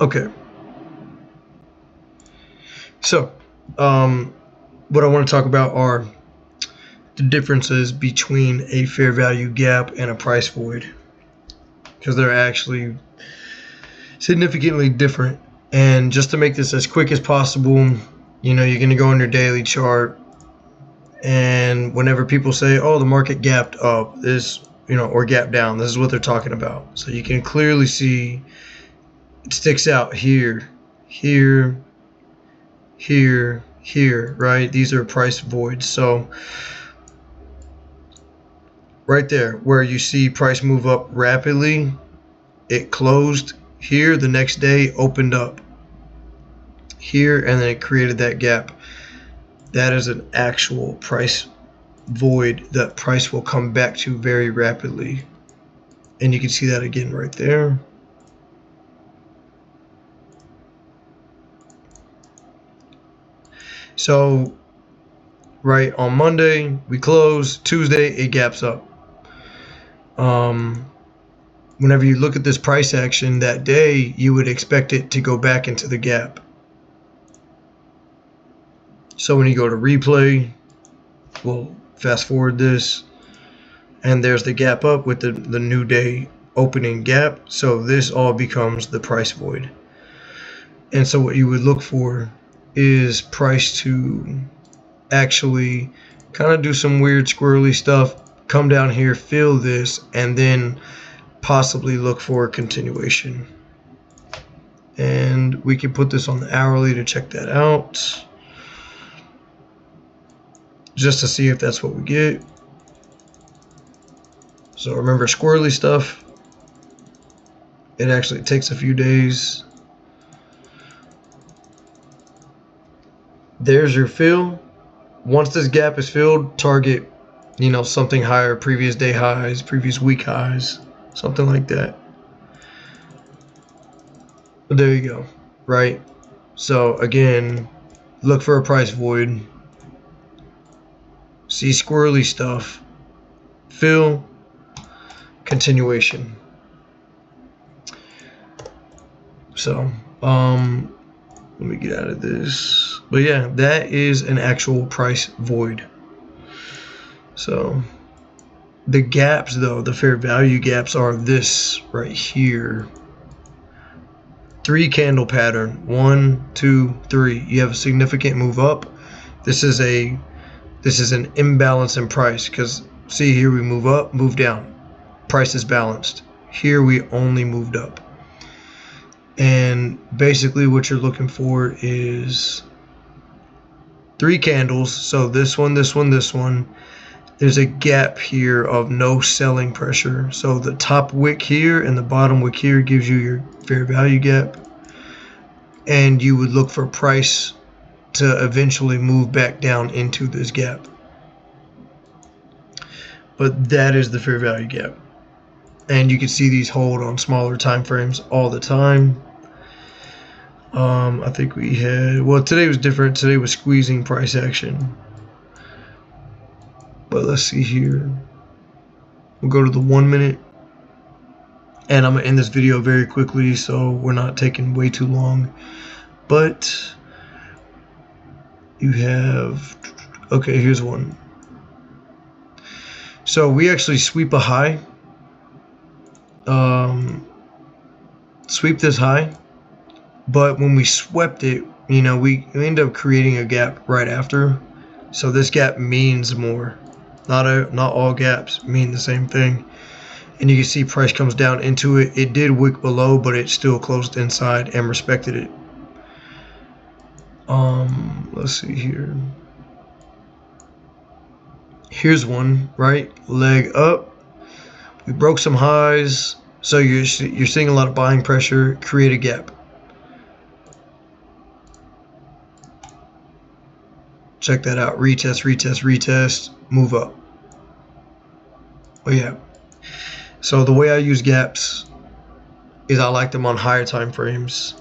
Okay. So, what I want to talk about are the differences between a fair value gap and a price void, because they're actually significantly different. And just to make this as quick as possible, you're going to go on your daily chart, and whenever people say, oh, the market gapped up, this, or gapped down, this is what they're talking about. So you can clearly see it sticks out here, here, here, here, right? These are price voids. So right there where you see price move up rapidly, it closed here, the next day opened up here, and then it created that gap. That is an actual price void that price will come back to very rapidly. And you can see that again right there. So right on Monday we close, Tuesday it gaps up. Whenever you look at this price action that day, you would expect it to go back into the gap. So when you go to replay, we'll fast forward this, and there's the gap up with the new day opening gap. So this all becomes the price void. And so what you would look for is price to actually kind of do some weird squirrely stuff, come down here, fill this, and then possibly look for a continuation. And we can put this on the hourly to check that out, just to see if that's what we get. So remember, squirrely stuff, it actually takes a few days. There's your fill. Once this gap is filled, target, something higher, previous day highs, previous week highs, something like that. But there you go, right? So again, look for a price void, see squirrely stuff, fill, continuation. So let me get out of this. But yeah, that is an actual price void. So the gaps, though, the fair value gaps, are this right here. 3 candle pattern, 1, 2, 3. You have a significant move up. This is an imbalance in price, because see here, we move up, move down, price is balanced. Here we only moved up. And basically what you're looking for is 3 candles. So this one, this one, this one. There's a gap here of no selling pressure. So the top wick here and the bottom wick here gives you your fair value gap. And you would look for price to eventually move back down into this gap. But that is the fair value gap. And you can see these hold on smaller time frames all the time. I think we had, well, today was different. Today was squeezing price action. But let's see here. We'll go to the 1 minute. And I'm going to end this video very quickly so we're not taking way too long. But you have, okay, here's one. So we actually sweep a high. Sweep this high. But when we swept it, we end up creating a gap right after. So this gap means more. Not all gaps mean the same thing. And you can see price comes down into it. It did wick below, but it still closed inside and respected it. Let's see here. Here's one, right? Leg up. We broke some highs. So you're seeing a lot of buying pressure. Create a gap. Check that out. Retest, retest, retest. Move up. Oh yeah. So the way I use gaps is I like them on higher time frames.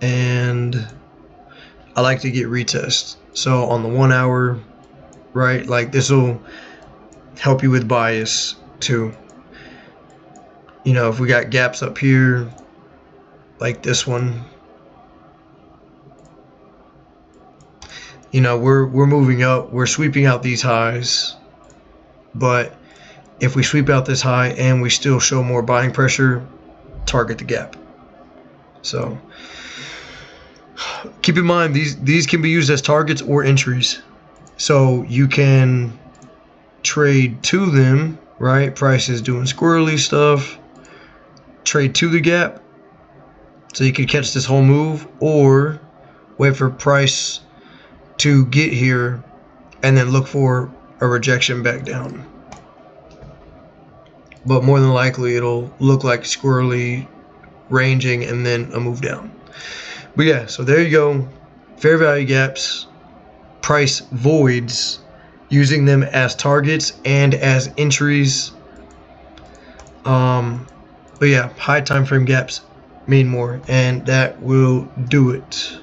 And I like to get retest. So on the 1 hour, right? Like this will help you with bias too. You know, if we got gaps up here like this one, you know, we're moving up, we're sweeping out these highs. But if we sweep out this high and we still show more buying pressure, target the gap. So keep in mind, these can be used as targets or entries. So you can trade to them, right? Price is doing squirrely stuff. Trade to the gap, so you could catch this whole move, or wait for price to get here and then look for a rejection back down. But more than likely it'll look like squirrely ranging and then a move down. But yeah, so there you go. Fair value gaps, price voids, using them as targets and as entries. But yeah, high time frame gaps mean more, and that will do it.